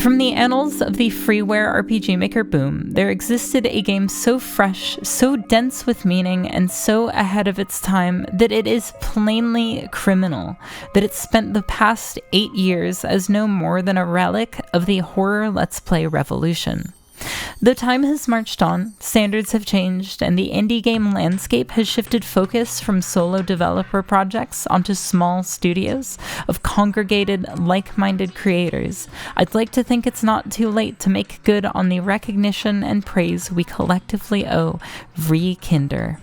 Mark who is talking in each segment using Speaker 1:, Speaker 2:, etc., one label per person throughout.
Speaker 1: From the annals of the freeware RPG Maker boom, there existed a game so fresh, so dense with meaning, and so ahead of its time that it is plainly criminal that it spent the past 8 years as no more than a relic of the horror Let's Play revolution. Though time has marched on, standards have changed, and the indie game landscape has shifted focus from solo developer projects onto small studios of congregated, like-minded creators, I'd like to think it's not too late to make good on the recognition and praise we collectively owe Re-Kinder.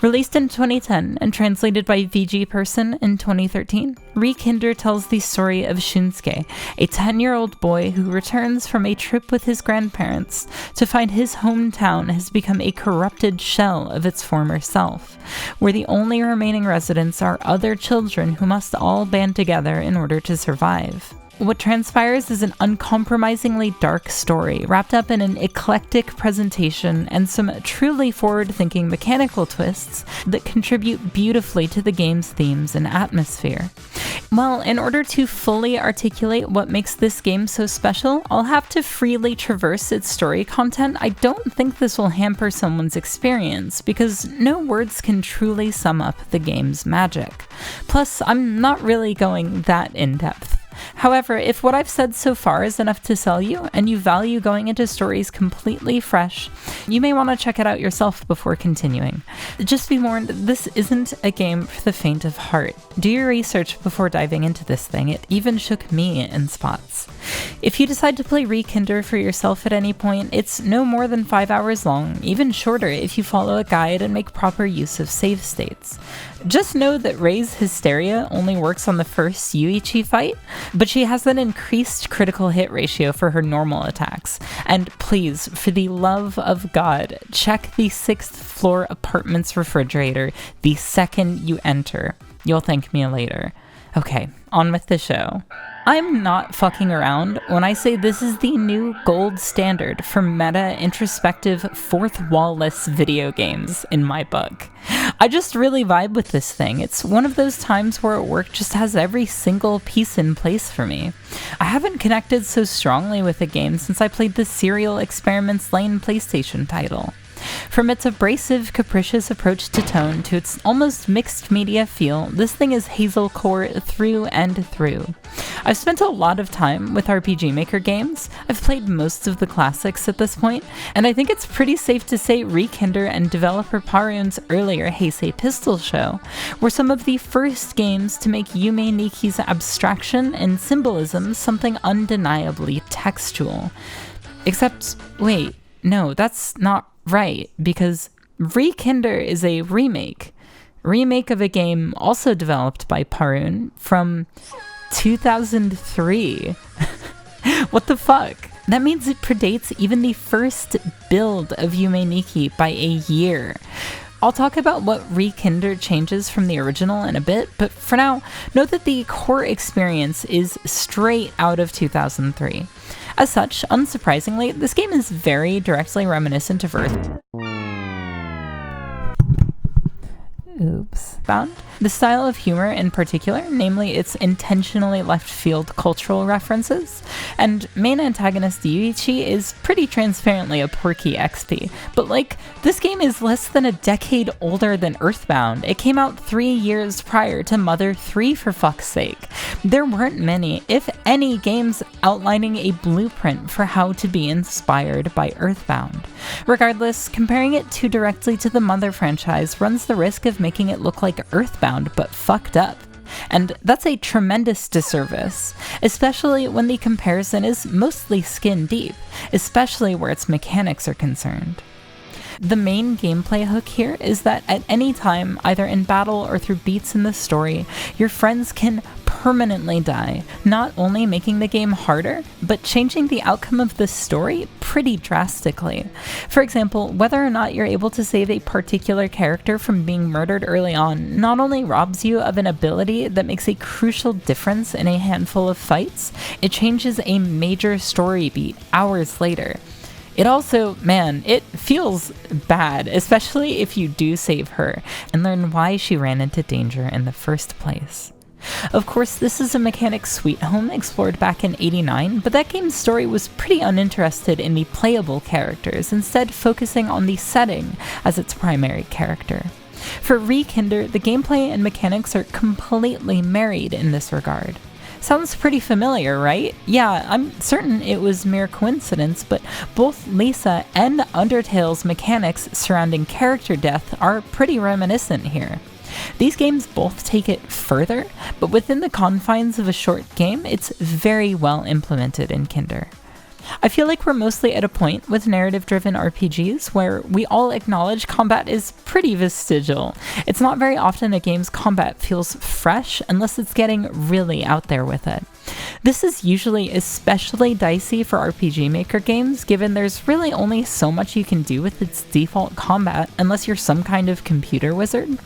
Speaker 1: Released in 2010 and translated by VG Person in 2013, Re-Kinder tells the story of Shunsuke, a 10-year-old boy who returns from a trip with his grandparents to find his hometown has become a corrupted shell of its former self, where the only remaining residents are other children who must all band together in order to survive. What transpires is an uncompromisingly dark story, wrapped up in an eclectic presentation and some truly forward-thinking mechanical twists that contribute beautifully to the game's themes and atmosphere. Well, in order to fully articulate what makes this game so special, I'll have to freely traverse its story content. I don't think this will hamper someone's experience, because no words can truly sum up the game's magic. Plus, I'm not really going that in-depth. However, if what I've said so far is enough to sell you, and you value going into stories completely fresh, you may want to check it out yourself before continuing. Just be warned, this isn't a game for the faint of heart. Do your research before diving into this thing. It even shook me in spots. If you decide to play Re-Kinder for yourself at any point, it's no more than 5 hours long, even shorter if you follow a guide and make proper use of save states. Just know that Rei's hysteria only works on the first Yuichi fight, but she has an increased critical hit ratio for her normal attacks. And please, for the love of God, check the 6th floor apartment's refrigerator the second you enter. You'll thank me later. Okay, on with the show. I'm not fucking around when I say this is the new gold standard for meta, introspective, fourth wall-less video games in my book. I just really vibe with this thing. It's one of those times where work just has every single piece in place for me. I haven't connected so strongly with a game since I played the Serial Experiments Lane PlayStation title. From its abrasive, capricious approach to tone to its almost mixed media feel, this thing is Hazelcore through and through. I've spent a lot of time with RPG Maker games. I've played most of the classics at this point, and I think it's pretty safe to say Re-Kinder and developer Parun's earlier Heisei Pistol Show were some of the first games to make Yume Niki's abstraction and symbolism something undeniably textual. Except, wait, no, that's not right, because Re-Kinder is a remake of a game also developed by Parun from 2003. What the fuck? That means it predates even the first build of Yume Nikki by a year. I'll talk about what Re-Kinder changes from the original in a bit, but for now, note that the core experience is straight out of 2003. As such, unsurprisingly, this game is very directly reminiscent of Earthbound. The style of humor in particular, namely its intentionally left-field cultural references, and main antagonist Yuichi is pretty transparently a porky XP, but this game is less than a decade older than Earthbound. It came out 3 years prior to Mother 3, for fuck's sake. There weren't many, if any, games outlining a blueprint for how to be inspired by Earthbound. Regardless, comparing it too directly to the Mother franchise runs the risk of making it look like Earthbound but fucked up. And that's a tremendous disservice, especially when the comparison is mostly skin deep, especially where its mechanics are concerned. The main gameplay hook here is that at any time, either in battle or through beats in the story, your friends can permanently die, not only making the game harder, but changing the outcome of the story pretty drastically. For example, whether or not you're able to save a particular character from being murdered early on not only robs you of an ability that makes a crucial difference in a handful of fights, it changes a major story beat hours later. It also, man, it feels bad, especially if you do save her and learn why she ran into danger in the first place. Of course, this is a mechanic Sweet Home explored back in '89, but that game's story was pretty uninterested in the playable characters, instead focusing on the setting as its primary character. For Rekinder, the gameplay and mechanics are completely married in this regard. Sounds pretty familiar, right? Yeah, I'm certain it was mere coincidence, but both Lisa and Undertale's mechanics surrounding character death are pretty reminiscent here. These games both take it further, but within the confines of a short game, it's very well implemented in Kinder. I feel like we're mostly at a point with narrative-driven RPGs where we all acknowledge combat is pretty vestigial. It's not very often a game's combat feels fresh unless it's getting really out there with it. This is usually especially dicey for RPG Maker games, given there's really only so much you can do with its default combat unless you're some kind of computer wizard.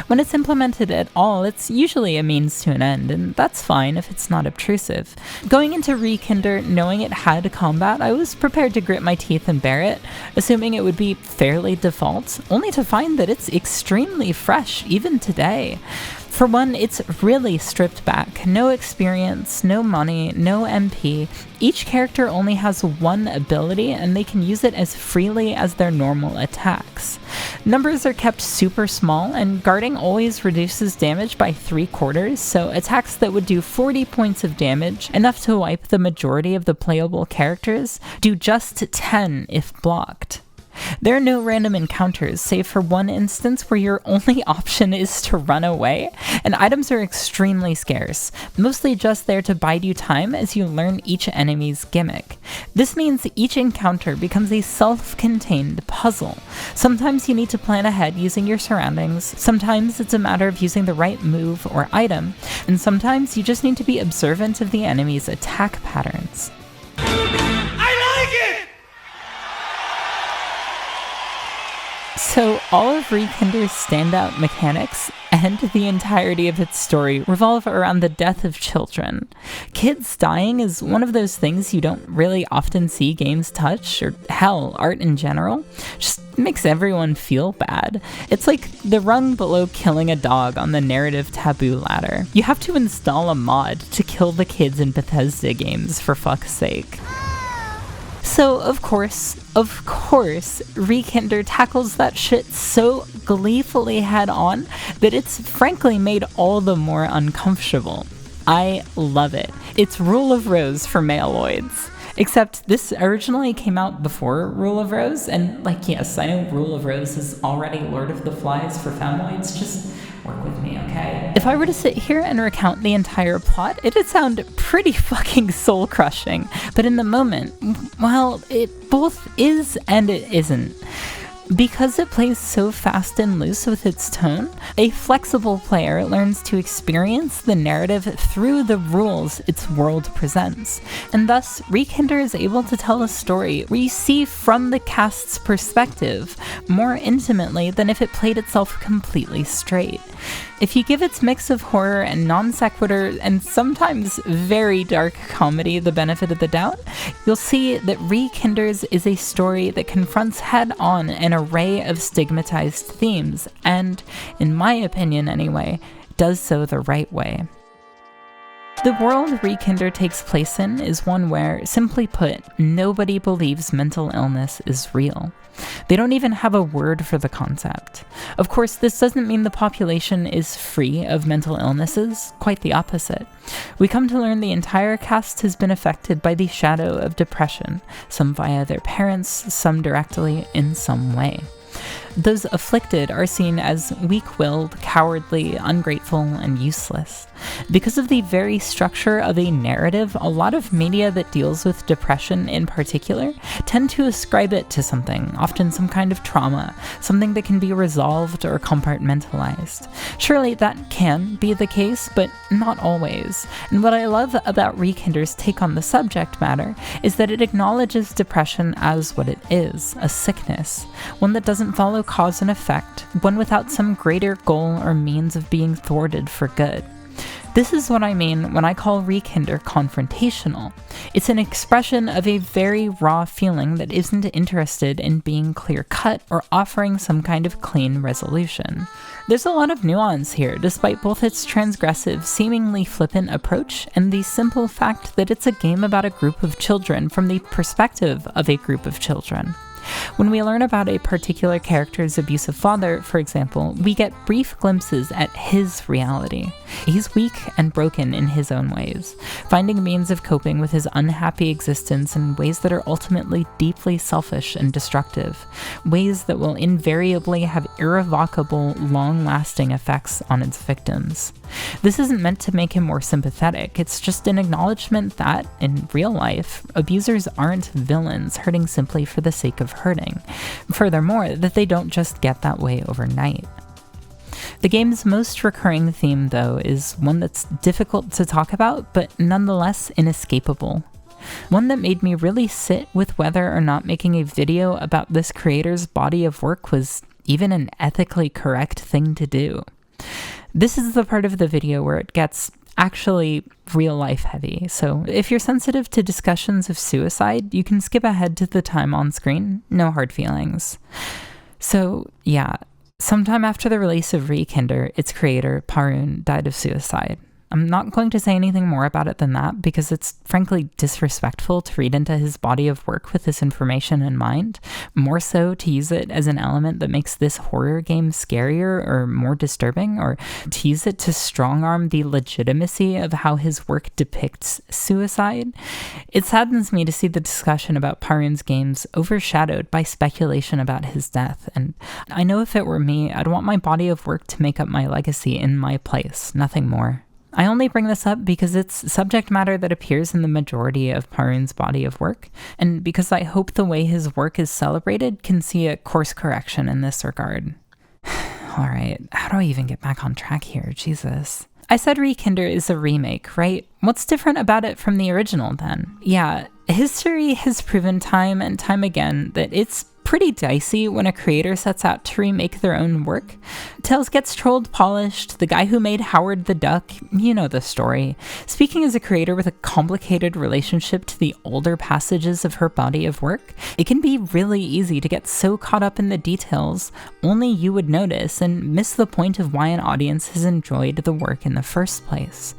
Speaker 1: When it's implemented at all, it's usually a means to an end, and that's fine if it's not obtrusive. Going into Rekinder knowing it had combat, I was prepared to grit my teeth and bear it, assuming it would be fairly default, only to find that it's extremely fresh even today. For one, it's really stripped back. No experience, no money, no MP. Each character only has one ability, and they can use it as freely as their normal attacks. Numbers are kept super small, and guarding always reduces damage by 3/4, so attacks that would do 40 points of damage, enough to wipe the majority of the playable characters, do just 10 if blocked. There are no random encounters, save for one instance where your only option is to run away, and items are extremely scarce, mostly just there to bide you time as you learn each enemy's gimmick. This means each encounter becomes a self-contained puzzle. Sometimes you need to plan ahead using your surroundings, sometimes it's a matter of using the right move or item, and sometimes you just need to be observant of the enemy's attack patterns. So all of Rekinder's standout mechanics and the entirety of its story revolve around the death of children. Kids dying is one of those things you don't really often see games touch, or hell, art in general. Just makes everyone feel bad. It's like the rung below killing a dog on the narrative taboo ladder. You have to install a mod to kill the kids in Bethesda games, for fuck's sake. So, of course, Rekinder tackles that shit so gleefully head-on that it's frankly made all the more uncomfortable. I love it. It's Rule of Rose for maleoids. Except this originally came out before Rule of Rose, and yes, I know Rule of Rose is already Lord of the Flies for femoids, just work with me, okay? If I were to sit here and recount the entire plot, it'd sound pretty fucking soul-crushing, but in the moment, well, it both is and it isn't. Because it plays so fast and loose with its tone, a flexible player learns to experience the narrative through the rules its world presents, and thus Rekinder is able to tell a story where you see from the cast's perspective more intimately than if it played itself completely straight. If you give its mix of horror and non sequitur and sometimes very dark comedy the benefit of the doubt, you'll see that Rekinder's is a story that confronts head-on an array of stigmatized themes, and, in my opinion anyway, does so the right way. The world Rekinder takes place in is one where, simply put, nobody believes mental illness is real. They don't even have a word for the concept. Of course, this doesn't mean the population is free of mental illnesses, quite the opposite. We come to learn the entire cast has been affected by the shadow of depression, some via their parents, some directly in some way. Those afflicted are seen as weak-willed, cowardly, ungrateful, and useless. Because of the very structure of a narrative, a lot of media that deals with depression in particular tend to ascribe it to something, often some kind of trauma, something that can be resolved or compartmentalized. Surely that can be the case, but not always. And what I love about Rekinder's take on the subject matter is that it acknowledges depression as what it is, a sickness, one that doesn't follow cause and effect, one without some greater goal or means of being thwarted for good. This is what I mean when I call Rekinder confrontational. It's an expression of a very raw feeling that isn't interested in being clear-cut or offering some kind of clean resolution. There's a lot of nuance here, despite both its transgressive, seemingly flippant approach and the simple fact that it's a game about a group of children from the perspective of a group of children. When we learn about a particular character's abusive father, for example, we get brief glimpses at his reality. He's weak and broken in his own ways, finding means of coping with his unhappy existence in ways that are ultimately deeply selfish and destructive, ways that will invariably have irrevocable, long-lasting effects on its victims. This isn't meant to make him more sympathetic, it's just an acknowledgement that, in real life, abusers aren't villains hurting simply for the sake of hurting. Furthermore, that they don't just get that way overnight. The game's most recurring theme, though, is one that's difficult to talk about, but nonetheless inescapable. One that made me really sit with whether or not making a video about this creator's body of work was even an ethically correct thing to do. This is the part of the video where it gets actually real life heavy, so if you're sensitive to discussions of suicide, you can skip ahead to the time on screen, no hard feelings. So yeah, sometime after the release of Rekinder, its creator, Parun, died of suicide. I'm not going to say anything more about it than that because it's frankly disrespectful to read into his body of work with this information in mind, more so to use it as an element that makes this horror game scarier or more disturbing, or to use it to strong-arm the legitimacy of how his work depicts suicide. It saddens me to see the discussion about Parun's games overshadowed by speculation about his death, and I know if it were me, I'd want my body of work to make up my legacy in my place, nothing more. I only bring this up because it's subject matter that appears in the majority of Parun's body of work, and because I hope the way his work is celebrated can see a course correction in this regard. Alright, how do I even get back on track here? Jesus. I said Rekinder is a remake, right? What's different about it from the original then? Yeah, history has proven time and time again that it's pretty dicey when a creator sets out to remake their own work. Tails gets trolled polished, the guy who made Howard the Duck, you know the story. Speaking as a creator with a complicated relationship to the older passages of her body of work, it can be really easy to get so caught up in the details only you would notice and miss the point of why an audience has enjoyed the work in the first place.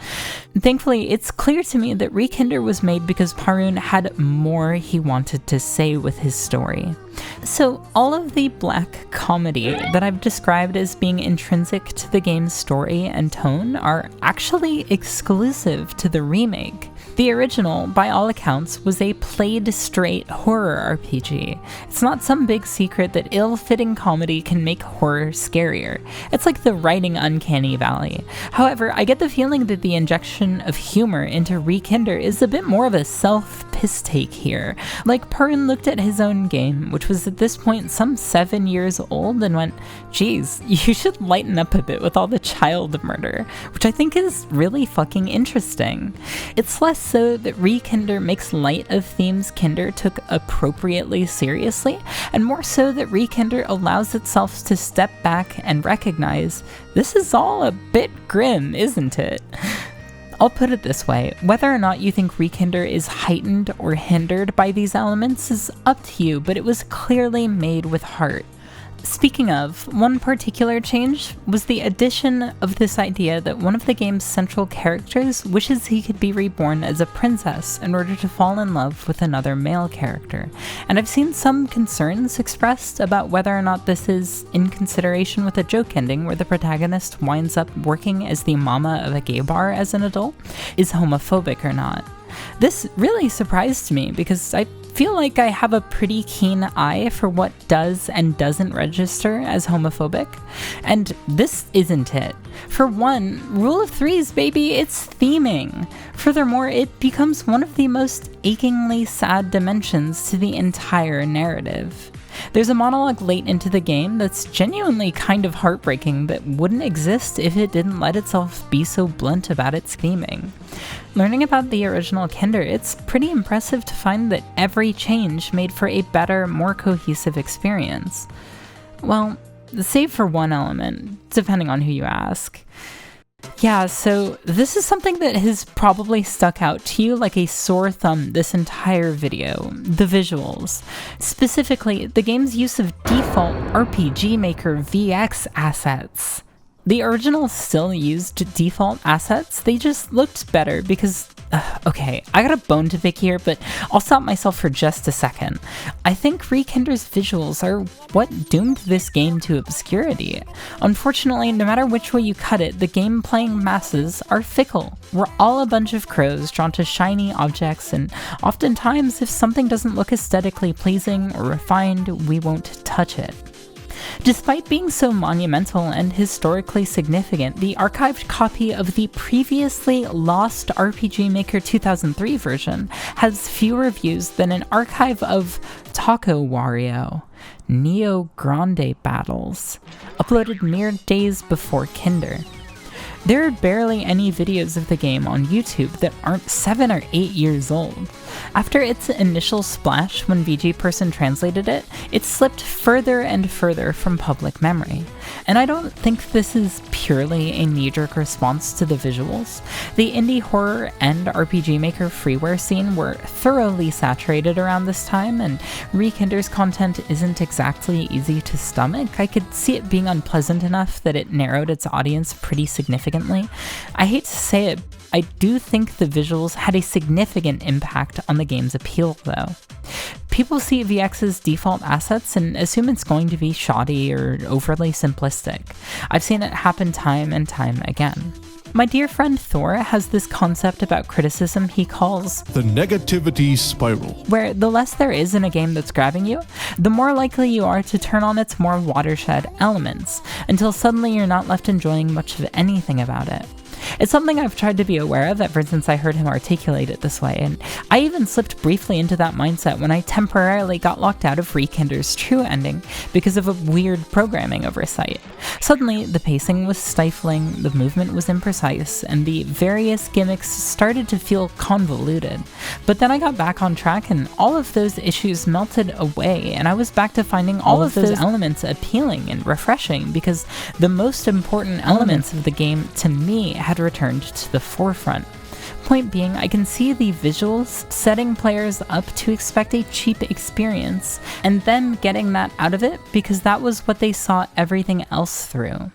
Speaker 1: Thankfully, it's clear to me that Rekinder was made because Parun had more he wanted to say with his story. So all of the black comedy that I've described as being intrinsic to the game's story and tone are actually exclusive to the remake. The original, by all accounts, was a played straight horror RPG. It's not some big secret that ill-fitting comedy can make horror scarier. It's like the writing uncanny valley. However, I get the feeling that the injection of humor into Rekinder is a bit more of a self-piss take here. Like Parun looked at his own game, which was at this point some 7 years old, and went, geez, you should lighten up a bit with all the child murder, which I think is really fucking interesting. It's less so that Rekinder makes light of themes Kinder took appropriately seriously, and more so that Rekinder allows itself to step back and recognize, this is all a bit grim, isn't it? I'll put it this way, whether or not you think Rekinder is heightened or hindered by these elements is up to you, but it was clearly made with heart. Speaking of, one particular change was the addition of this idea that one of the game's central characters wishes he could be reborn as a princess in order to fall in love with another male character, and I've seen some concerns expressed about whether or not this is in consideration with a joke ending where the protagonist winds up working as the mama of a gay bar as an adult, is homophobic or not. This really surprised me because I feel like I have a pretty keen eye for what does and doesn't register as homophobic, and this isn't it. For one, rule of threes, baby, it's theming. Furthermore, it becomes one of the most achingly sad dimensions to the entire narrative. There's a monologue late into the game that's genuinely kind of heartbreaking that wouldn't exist if it didn't let itself be so blunt about its theming. Learning about the original Kinder, it's pretty impressive to find that every change made for a better, more cohesive experience. Well, save for one element, depending on who you ask. Yeah, so this is something that has probably stuck out to you like a sore thumb this entire video, the visuals. Specifically, the game's use of default RPG Maker VX assets. The original still used default assets, they just looked better because, okay, I got a bone to pick here, but I'll stop myself for just a second. I think Rekinder's visuals are what doomed this game to obscurity. Unfortunately, no matter which way you cut it, the game-playing masses are fickle. We're all a bunch of crows drawn to shiny objects, and oftentimes if something doesn't look aesthetically pleasing or refined, we won't touch it. Despite being so monumental and historically significant, the archived copy of the previously lost RPG Maker 2003 version has fewer views than an archive of Taco Wario Neo Grande battles, uploaded mere days before Kinder. There are barely any videos of the game on YouTube that aren't 7 or 8 years old. After its initial splash when VG Person translated it, it slipped further and further from public memory. And I don't think this is purely a knee-jerk response to the visuals. The indie horror and RPG Maker freeware scene were thoroughly saturated around this time, and Rekinder's content isn't exactly easy to stomach. I could see it being unpleasant enough that it narrowed its audience pretty significantly. I hate to say it, I do think the visuals had a significant impact on the game's appeal, though. People see VX's default assets and assume it's going to be shoddy or overly simplistic. I've seen it happen time and time again. My dear friend Thor has this concept about criticism he calls
Speaker 2: the negativity spiral,
Speaker 1: where the less there is in a game that's grabbing you, the more likely you are to turn on its more watershed elements, until suddenly you're not left enjoying much of anything about it. It's something I've tried to be aware of ever since I heard him articulate it this way, and I even slipped briefly into that mindset when I temporarily got locked out of Rekinder's true ending because of a weird programming oversight. Suddenly, the pacing was stifling, the movement was imprecise, and the various gimmicks started to feel convoluted. But then I got back on track and all of those issues melted away, and I was back to finding all of those elements appealing and refreshing because the most important elements of the game, to me, had returned to the forefront. Point being, I can see the visuals setting players up to expect a cheap experience, and them getting that out of it because that was what they saw everything else through.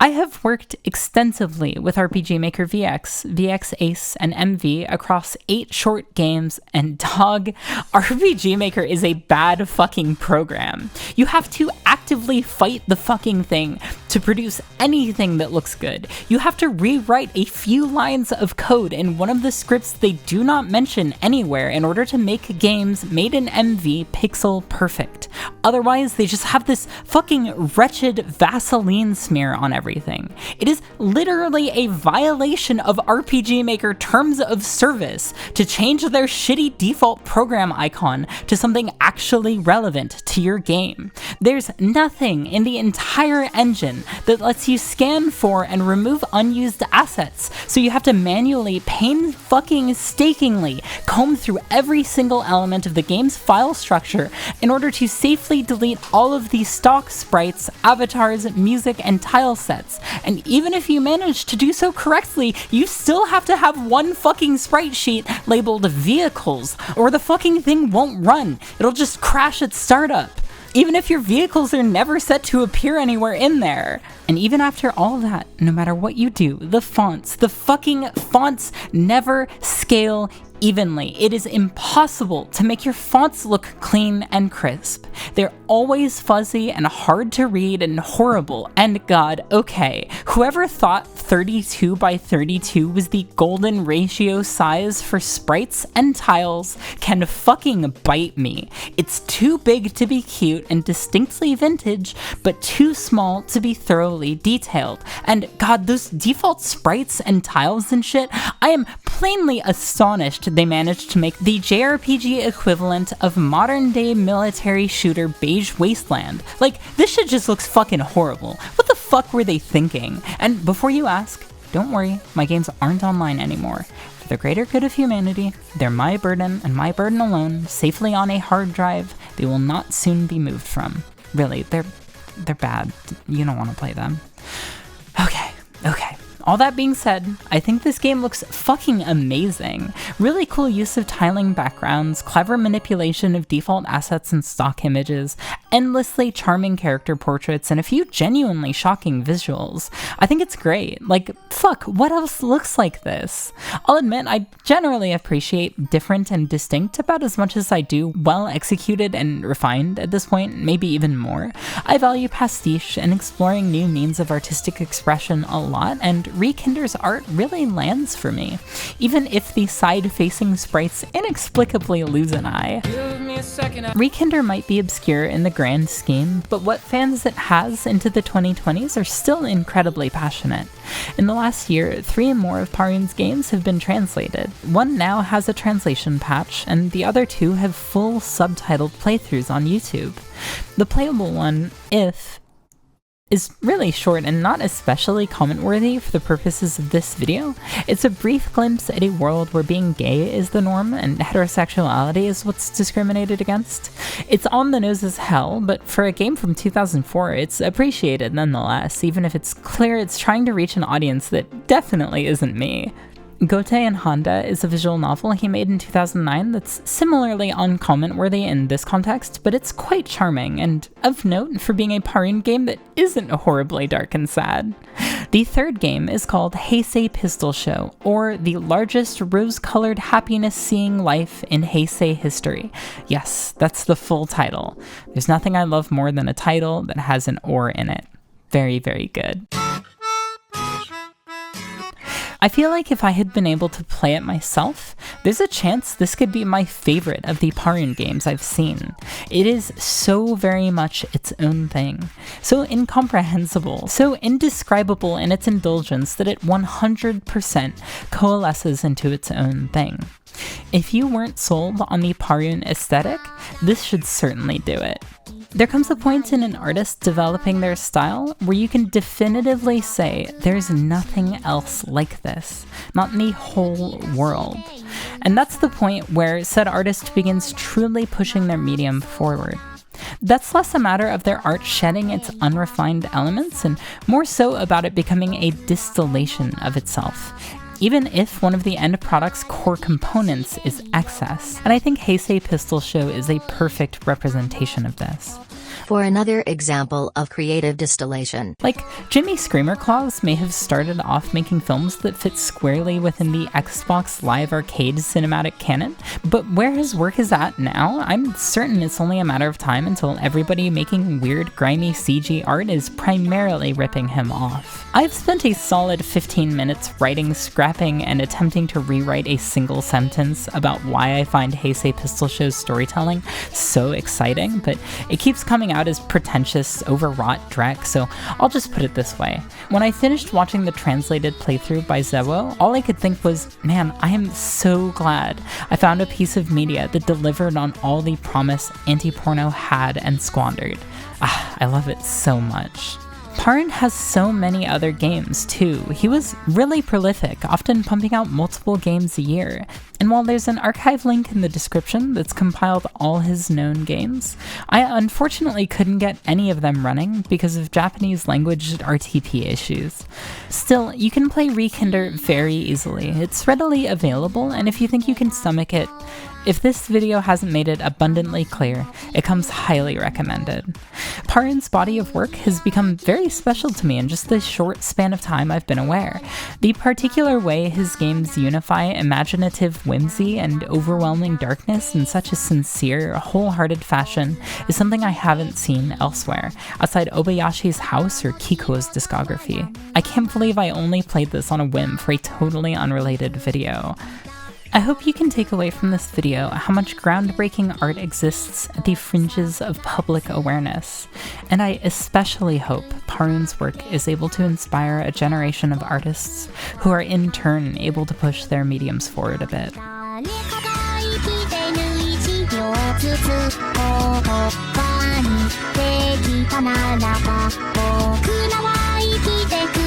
Speaker 1: I have worked extensively with RPG Maker VX, VX Ace, and MV across 8 short games, and dog, RPG Maker is a bad fucking program. You have to actively fight the fucking thing to produce anything that looks good. You have to rewrite a few lines of code in one of the scripts they do not mention anywhere in order to make games made in MV pixel perfect. Otherwise, they just have this fucking wretched Vaseline smear on everything. It is literally a violation of RPG Maker terms of service to change their shitty default program icon to something actually relevant to your game. There's nothing in the entire engine that lets you scan for and remove unused assets, so you have to manually, painstakingly comb through every single element of the game's file structure in order to safely delete all of the stock sprites, avatars, music, and tile sets. And even if you manage to do so correctly, you still have to have one fucking sprite sheet labeled vehicles, or the fucking thing won't run. It'll just crash at startup, even if your vehicles are never set to appear anywhere in there. And even after all that, no matter what you do, the fucking fonts never scale evenly. It is impossible to make your fonts look clean and crisp. They're always fuzzy and hard to read and horrible. And God, okay, whoever thought 32 by 32 was the golden ratio size for sprites and tiles can fucking bite me. It's too big to be cute and distinctly vintage, but too small to be thoroughly detailed. And God, those default sprites and tiles and shit, I am plainly astonished they managed to make the JRPG equivalent of modern day military shooter Beige Wasteland. Like, this shit just looks fucking horrible. What the fuck were they thinking? And before you ask, don't worry, my games aren't online anymore. For the greater good of humanity, they're my burden and my burden alone, safely on a hard drive they will not soon be moved from. Really, they're bad. You don't want to play them. Okay. All that being said, I think this game looks fucking amazing. Really cool use of tiling backgrounds, clever manipulation of default assets and stock images, endlessly charming character portraits, and a few genuinely shocking visuals. I think it's great. Like, fuck, what else looks like this? I'll admit, I generally appreciate different and distinct about as much as I do well executed and refined at this point, maybe even more. I value pastiche and exploring new means of artistic expression a lot, and Rekinder's art really lands for me, even if the side-facing sprites inexplicably lose an eye. Rekinder might be obscure in the grand scheme, but what fans it has into the 2020s are still incredibly passionate. In the last year, 3 more of Parun's games have been translated. One now has a translation patch, and the other 2 have full subtitled playthroughs on YouTube. The playable one, If, is really short and not especially comment-worthy for the purposes of this video. It's a brief glimpse at a world where being gay is the norm and heterosexuality is what's discriminated against. It's on the nose as hell, but for a game from 2004, it's appreciated nonetheless, even if it's clear it's trying to reach an audience that definitely isn't me. Gote and Honda is a visual novel he made in 2009 that's similarly uncomment-worthy in this context, but it's quite charming, and of note for being a Parun game that isn't horribly dark and sad. The third game is called Heisei Pistol Show, or the largest rose-colored happiness-seeing life in Heisei history. Yes, that's the full title. There's nothing I love more than a title that has an or in it. Very, very good. I feel like if I had been able to play it myself, there's a chance this could be my favorite of the Parun games I've seen. It is so very much its own thing, so incomprehensible, so indescribable in its indulgence that it 100% coalesces into its own thing. If you weren't sold on the Parun aesthetic, this should certainly do it. There comes a point in an artist developing their style where you can definitively say there's nothing else like this, not in the whole world. And that's the point where said artist begins truly pushing their medium forward. That's less a matter of their art shedding its unrefined elements and more so about it becoming a distillation of itself, even if one of the end product's core components is excess. And I think Heisei Pistol Show is a perfect representation of this.
Speaker 3: For another example of creative distillation.
Speaker 1: Like, Jimmy Screamer Claus may have started off making films that fit squarely within the Xbox Live Arcade cinematic canon, but where his work is at now, I'm certain it's only a matter of time until everybody making weird, grimy CG art is primarily ripping him off. I've spent a solid 15 minutes writing, scrapping, and attempting to rewrite a single sentence about why I find Heisei Pistol Show's storytelling so exciting, but it keeps coming out as pretentious, overwrought dreck, so I'll just put it this way. When I finished watching the translated playthrough by Zewo, all I could think was, man, I am so glad I found a piece of media that delivered on all the promise anti-porno had and squandered. I love it so much. Parun has so many other games, too. He was really prolific, often pumping out multiple games a year. And while there's an archive link in the description that's compiled all his known games, I unfortunately couldn't get any of them running because of Japanese language RTP issues. Still, you can play Rekinder very easily. It's readily available, and if you think you can stomach it, if this video hasn't made it abundantly clear, it comes highly recommended. Parun's body of work has become very special to me in just the short span of time I've been aware. The particular way his games unify imaginative of whimsy and overwhelming darkness in such a sincere, wholehearted fashion is something I haven't seen elsewhere, outside Obayashi's house or Kiko's discography. I can't believe I only played this on a whim for a totally unrelated video. I hope you can take away from this video how much groundbreaking art exists at the fringes of public awareness, and I especially hope Parun's work is able to inspire a generation of artists who are in turn able to push their mediums forward a bit.
Speaker 4: できたならば僕らは生きてく